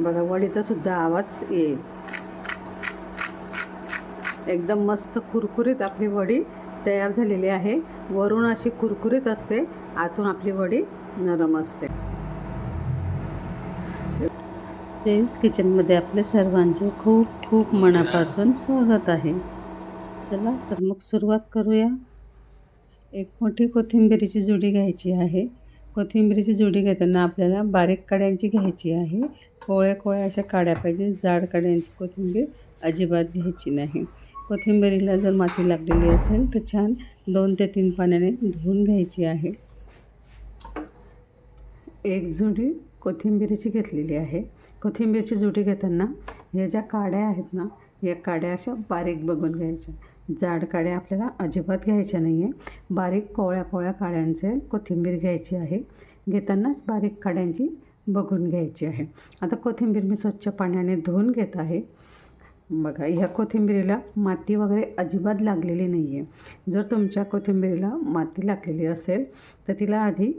बघा वडीचा सुद्धा आवाज येईल. एकदम मस्त कुरकुरीत आपली वडी तयार झालेली आहे. वरून अशी कुरकुरीत असते, आतून आपली वडी नरम असते. जेम्स किचनमध्ये आपल्या सर्वांचे खूप खूप मनापासून स्वागत आहे. चला तर मग सुरुवात करूया. एक मोठी कोथिंबिरीची जुडी घ्यायची आहे. कोथिंबिरीची जुडी घेताना आपल्याला बारीक काड्यांची घ्यायची आहे. कोळ्या अशा काड्या पाहिजे. जाड काड्यांची कोथिंबीर अजिबात घ्यायची नाही. कोथिंबिरीला जर माती लागलेली असेल तर छान 2 ते 3 पाण्याने धुवून घ्यायची आहे. एक जुडी कोथिंबिरीची घेतलेली आहे. कोथिंबीरची जुडी घेताना ह्या ज्या काड्या आहेत ना, या काड्या अशा बारीक बघून घ्यायच्या. जाड काड्या आपल्याला अजिबात घ्यायच्या नाही आहे. बारीक कोवळ्या काड्यांचे कोथिंबीर घ्यायची आहे. घेतानाच बारीक काड्यांची बघून घ्यायची आहे. आता कोथिंबीर मी स्वच्छ पाण्याने धुवून घेत आहे. बघा ह्या कोथिंबीरीला माती वगैरे अजिबात लागलेली नाही आहे. जर तुमच्या कोथिंबीरीला माती लागलेली असेल तर तिला आधी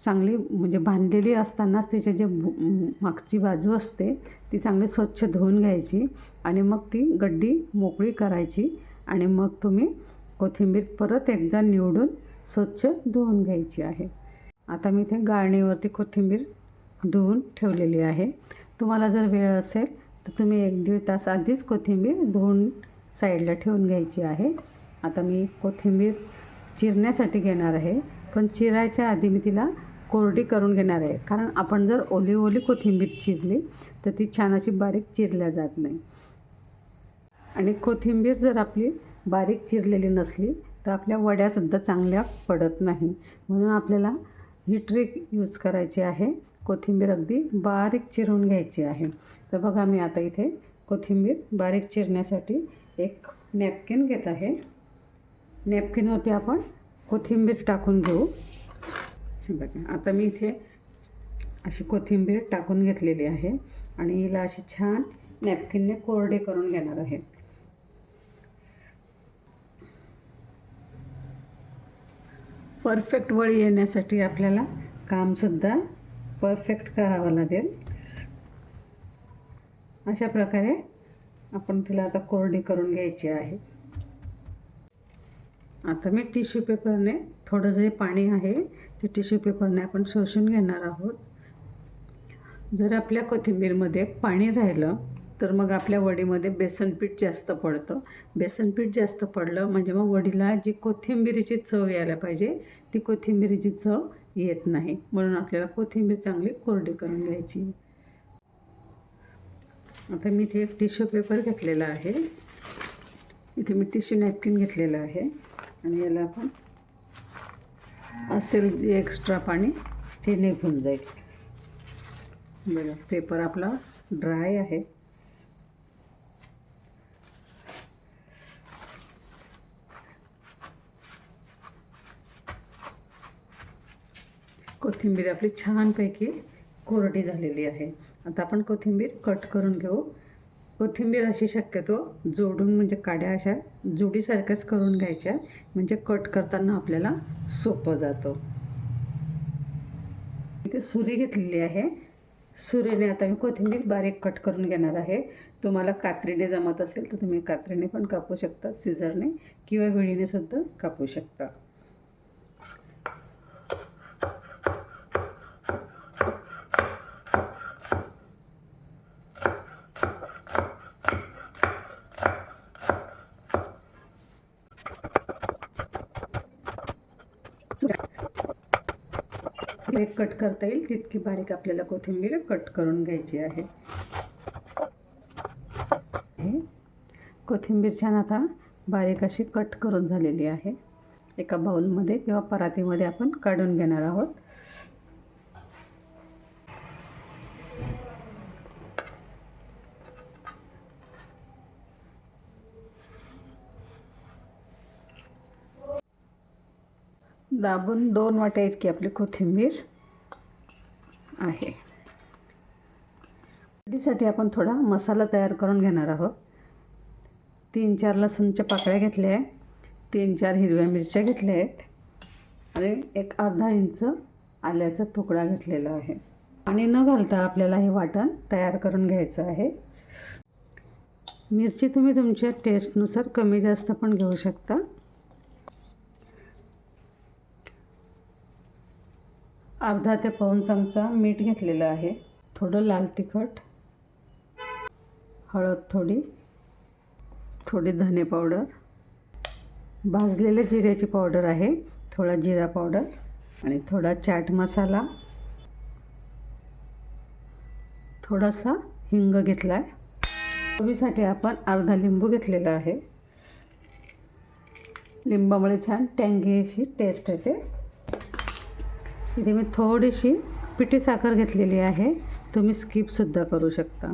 चांगली म्हणजे बांधलेली असतानाच त्याची जे मागची बाजू असते ती चांगली स्वच्छ धुवून घ्यायची आणि मग ती गड्डी मोकळी करायची आणि मग तुम्ही कोथिंबीर परत एकदा निवडून स्वच्छ धुवून घ्यायची आहे. आता मी इथे गाळणीवरती कोथिंबीर धुवून ठेवलेली आहे. तुम्हाला जर वेळ असेल तर तुम्ही 1-1.5 तास आधीच कोथिंबीर धुवून साईडला ठेवून घ्यायची आहे. आता मी कोथिंबीर चिरण्यासाठी घेणार आहे, पण चिरायच्या आधी मी तिला कोरडी करून घेणार आहे. कारण आपण जर ओली कोथिंबीर चिरली तर ती छान अशी बारीक चिरल्या जात नाही. आणि कोथिंबीर जर आपली बारीक चिरलेली नसली तर आपल्या वड्यासुद्धा चांगल्या पडत नाही. म्हणून आपल्याला ही ट्रिक यूज करायची आहे. कोथिंबीर अगदी बारीक चिरून घ्यायची आहे. तर बघा मी आता इथे कोथिंबीर बारीक चिरण्यासाठी एक नॅपकिन घेत आहे. नॅपकिनवरती आपण कोथिंबीर टाकून घेऊ. बघा आता मी इथे अशी कोथिंबीर टाकून घेतलेली आहे आणि हिला अशी छान नॅपकिनने कोरडे करून घेणार आहे. परफेक्ट वळी येण्यासाठी आपल्याला कामसुद्धा परफेक्ट करावं लागेल. अशा प्रकारे आपण तिला आता कोरडी करून घ्यायची आहे. आता मी टिश्यू पेपरने थोडं जे पाणी आहे ते टिश्यू पेपरने आपण शोषून घेणार आहोत. जर आपल्या कोथिंबीरमध्ये पाणी राहिलं तर मग आपल्या वडीमध्ये बेसनपीठ जास्त पडतं. बेसनपीठ जास्त पडलं म्हणजे मग वडीला जी कोथिंबीरीची चव यायला पाहिजे ती कोथिंबीरीची चव येत नाही. म्हणून आपल्याला कोथिंबीर चांगली कोरडी करून घ्यायची. आता मी इथे एक टिश्यू पेपर घेतलेला आहे. इथे मी टिश्यू नॅपकिन घेतलेलं आहे आणि याला आपण असेल जे एक्स्ट्रा पाणी ते निघून जाईल. बघा पेपर आपला ड्राय आहे. कोथिंबीर आपली छानपैकी कोरडी झालेली आहे. आता आपण कोथिंबीर कट करून घेऊ. कोथिंबीर अशी शक्यतो जोडून म्हणजे काड्या अशा जुडीसारख्याच करून घ्यायच्या, म्हणजे कट करताना आपल्याला सोपं जातं. इथे सुरी घेतलेली आहे. सुरीने आता मी कोथिंबीर बारीक कट करून घेणार आहे. तुम्हाला कात्रीने जमत असेल तर तुम्ही कात्रीने पण कापू शकता, सीझरने किंवा विळीने सुद्धा कापू शकता. एक कट करता येईल तितकी बारीक आपल्याला कोथिंबीर कट करून घ्यायची आहे. कोथिंबीर छान आता बारीक अशी कट करून झालेली आहे. एका बाउलमध्ये किंवा परातीमध्ये आपण काढून घेणार आहोत. दाबून 2 वाट्या इतकी आपली कोथिंबीर आहे. कढीसाठी आपण थोडा मसाला तयार करून घेणार आहोत. 3-4 लसूणच्या पाकळ्या घेतल्या आहेत. 3-4 हिरव्या मिरच्या घेतल्या आहेत आणि एक अर्धा इंच आल्याचा तुकडा घेतलेला आहे. पाणी न घालता आपल्याला हे वाटण तयार करून घ्यायचं आहे. मिरची तुम्ही तुमच्या टेस्टनुसार कमी जास्त पण घेऊ शकता. अर्धा ते पाऊण चमचा मीठ घेतलेलं आहे. थोडं लाल तिखट, हळद थोडी धने पावडर, भाजलेल्या जिऱ्याची पावडर आहे, थोडा जिरा पावडर आणि थोडा चाट मसाला, थोडासा हिंग घेतला आहे. चवीसाठी आपण अर्धा लिंबू घेतलेला आहे. लिंबामुळे छान टँगी अशी टेस्ट येते. इथे मी थोडीशी पिठी साखर घेतलेली आहे, तुम्ही स्किपसुद्धा करू शकता.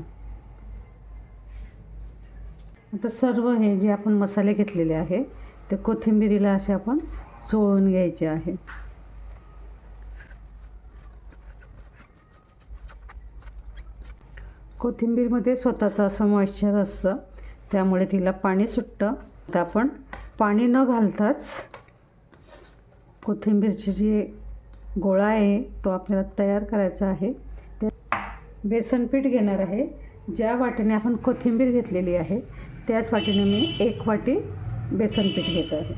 आता सर्व हे जे आपण मसाले घेतलेले आहे ते कोथिंबीरीला असे आपण चोळून घ्यायचे आहे. कोथिंबीरमध्ये स्वतःचं असं मॉइश्चर असतं, त्यामुळे तिला पाणी सुटतं. आता आपण पाणी न घालताच कोथिंबीरची जी गोळा आहे तो आपल्याला तयार करायचा आहे. ते बेसन पीठ घेणार आहे. ज्या वाटीने आपण कोथिंबीर घेतलेली आहे त्याच वाटीने मी 1 वाटी बेसन पीठ घेत आहे.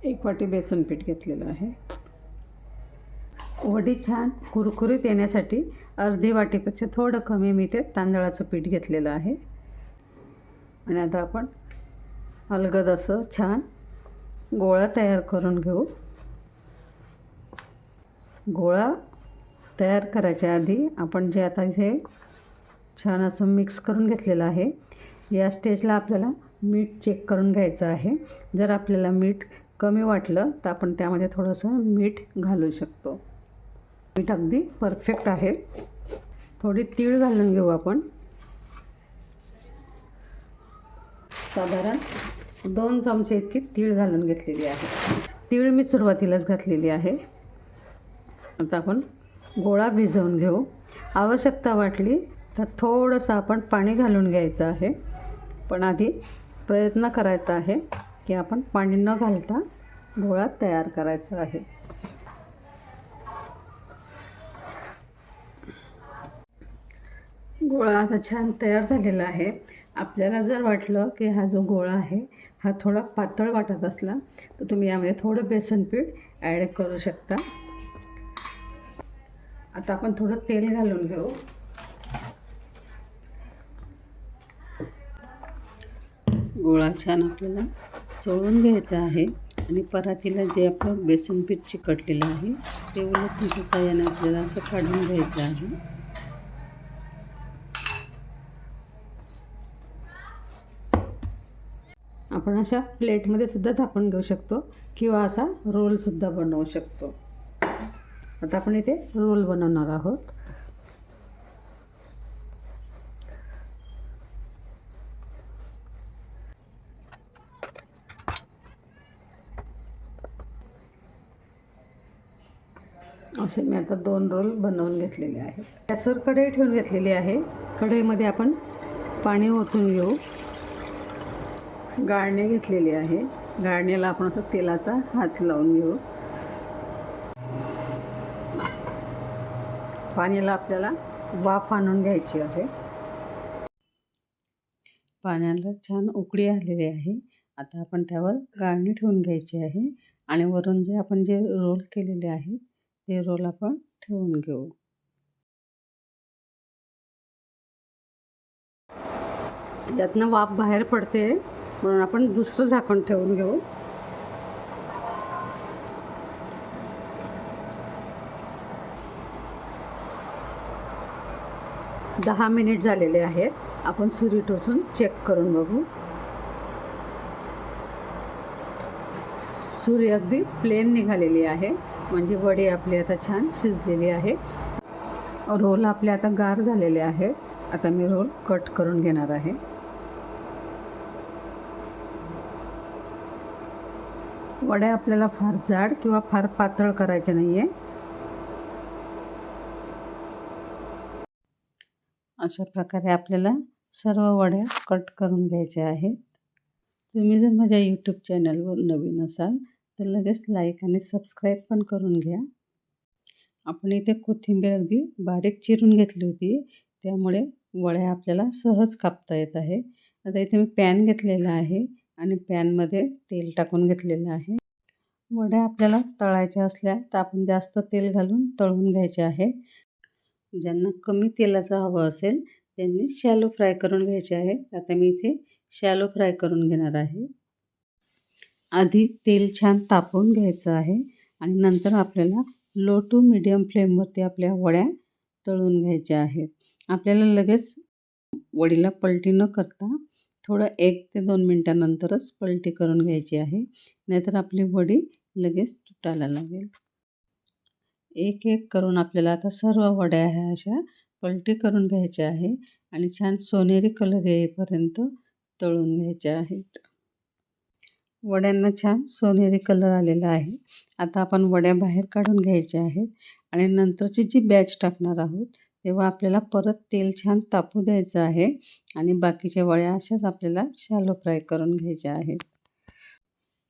1 वाटी बेसन पीठ घेतलेलं आहे. वडी छान कुरकुरीत येण्यासाठी अर्धी वाटीपेक्षा थोडं कमी मी ते तांदळाचं पीठ घेतलेलं आहे. आणि आता आपण अलगद असं छान गोळा तयार करून घेऊ. गोळा तयार करायच्या आधी आपण जे आता इथे छान असं मिक्स करून घेतलेलं आहे, या स्टेजला आपल्याला मीठ चेक करून घ्यायचं आहे. जर आपल्याला मीठ कमी वाटलं तर आपण त्यामध्ये थोडंसं मीठ घालू शकतो. मीठ अगदी परफेक्ट आहे. थोडी तीळ घालून घेऊ आपण. साधारण 2 चमचे इतकी तीळ घालून घेतलेली आहे. तीळ मी सुरुवातीलाच घातलेली आहे. आता आपण गोळा भिजवून घेऊ. आवश्यकता वाटली तर थोडंसं आपण पाणी घालून घ्यायचं आहे, पण आधी प्रयत्न करायचा आहे की आपण पाणी न घालता गोळा तयार करायचा आहे. गोळा आता छान तयार झालेला आहे. आपल्याला जर वाटलं की हा जो गोळा आहे हा थोडा पातळ वाटत असला तर तुम्ही यामध्ये थोडं बेसन पीठ ॲड करू शकता. आता आपण थोडं तेल घालून घेऊ. गोळा छान आपल्याला चोळून घ्यायचा आहे आणि परातीला जे आपलं बेसन पीठ चिकटलेलं आहे ते उलटणीच्या साहाय्याने आपल्याला असं काढून घ्यायचं आहे. आपण अशा प्लेटमध्ये सुद्धा थापून घेऊ शकतो किंवा असा रोलसुद्धा बनवू शकतो. आता आपण इथे रोल बनवणार आहोत. असे मी आता 2 रोल बनवून घेतलेले आहेत. गॅसवर कढई ठेवून घेतलेली आहे. कढईमध्ये आपण पाणी ओतून घेऊ. गाळणी घेतलेली आहे. गाळणीला आपण असं तेलाचा हात लावून घेऊ. पाण्याला आपल्याला वाफ आणून घ्यायची आहे. पाण्याला छान उकळी आलेली आहे. आता आपण त्यावर गाळणी ठेवून घ्यायची आहे आणि वरून आपण जे रोल केलेले आहेत ते रोल आपण ठेवून घेऊ. यातनं वाफ बाहेर पडते म्हणून आपण दुसरं झाकण ठेवून घेऊ. दहा मिनिट झालेले आहेत. आपण सुरी टोचून चेक करून बघू. सुरी अगदी प्लेन निघालेली आहे, म्हणजे वडी आपली आता छान शिजलेली आहे. रोल आपले आता गार झालेले आहेत. आता मी रोल कट करून घेणार आहे. वड्या आपल्याला फार जाड किंवा फार पातळ करायचे नाही आहे. अशा प्रकारे आपल्याला सर्व वड्या कट करून घ्यायच्या आहेत. तुम्ही जर माझ्या यूट्यूब चॅनलवर नवीन असाल तर लगेच लाईक आणि सबस्क्राईब पण करून घ्या. आपण इथे कोथिंबीर अगदी बारीक चिरून घेतली होती, त्यामुळे वड्या आपल्याला सहज कापता येत आहे. आता इथे मी पॅन घेतलेला आहे आणि पॅनमध्ये तेल टाकून घेतलेलं आहे. वड्या आपल्याला तळायच्या असल्या तर आपण जास्त तेल घालून तळून घ्यायचे आहे. ज्यांना कमी तेलाचं हवं असेल त्यांनी शॅलो फ्राय करून घ्यायचे आहे. आता मी इथे शॅलो फ्राय करून घेणार आहे. आधी तेल छान तापवून घ्यायचं आहे आणि नंतर आपल्याला लो टू मीडियम फ्लेमवरती आपल्या वड्या तळून घ्यायच्या आहेत. आपल्याला लगेच वडीला पलटी न करता थोडं 1 ते 2 मिनटानंतरच पलटी करून घ्यायची आहे, नाहीतर आपली वडी लगेच तुटायला लागेल. एक एक करून आपल्याला आता सर्व वड्या ह्या अशा पलटी करून घ्यायच्या आहे आणि छान सोनेरी कलर येईपर्यंत तळून घ्यायच्या आहेत. वड्यांना छान सोनेरी कलर आलेला आहे. आता आपण वड्या बाहेर काढून घ्यायच्या आहेत आणि नंतरची जी बॅच टाकणार आहोत तेव्हा आपल्याला परत तेल छान तापू द्यायचं आहे आणि बाकीच्या वड्या अशाच आपल्याला शॅलो फ्राय करून घ्यायच्या आहेत.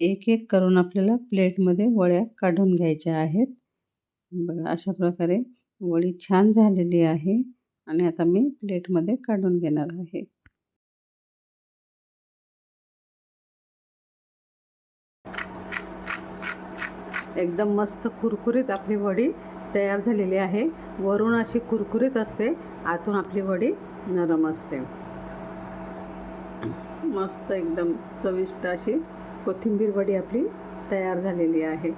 एक एक करून आपल्याला प्लेटमध्ये वड्या काढून घ्यायच्या आहेत. बघा अशा प्रकारे वडी छान झालेली आहे आणि आता मी प्लेटमध्ये काढून घेणार आहे. एकदम मस्त कुरकुरीत आपली वडी तयार झालेली आहे. वरून अशी कुरकुरीत असते, आतून आपली वडी नरम असते. मस्त एकदम चविष्ट अशी कोथिंबीर वडी आपली तयार झालेली आहे.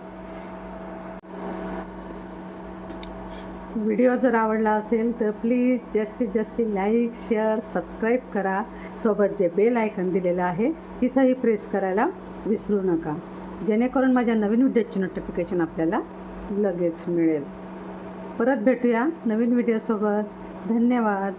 व्हिडिओ जर आवडला असेल तर प्लीज जास्तीत जास्त लाईक, शेअर, सबस्क्राईब करा. सोबत जे बेल आयकन दिलेलं आहे तिथंही प्रेस करायला विसरू नका, जेणेकरून माझ्या नवीन व्हिडिओची नोटिफिकेशन आपल्याला लगेच मिळेल. परत भेटूया नवीन व्हिडिओसोबत. धन्यवाद.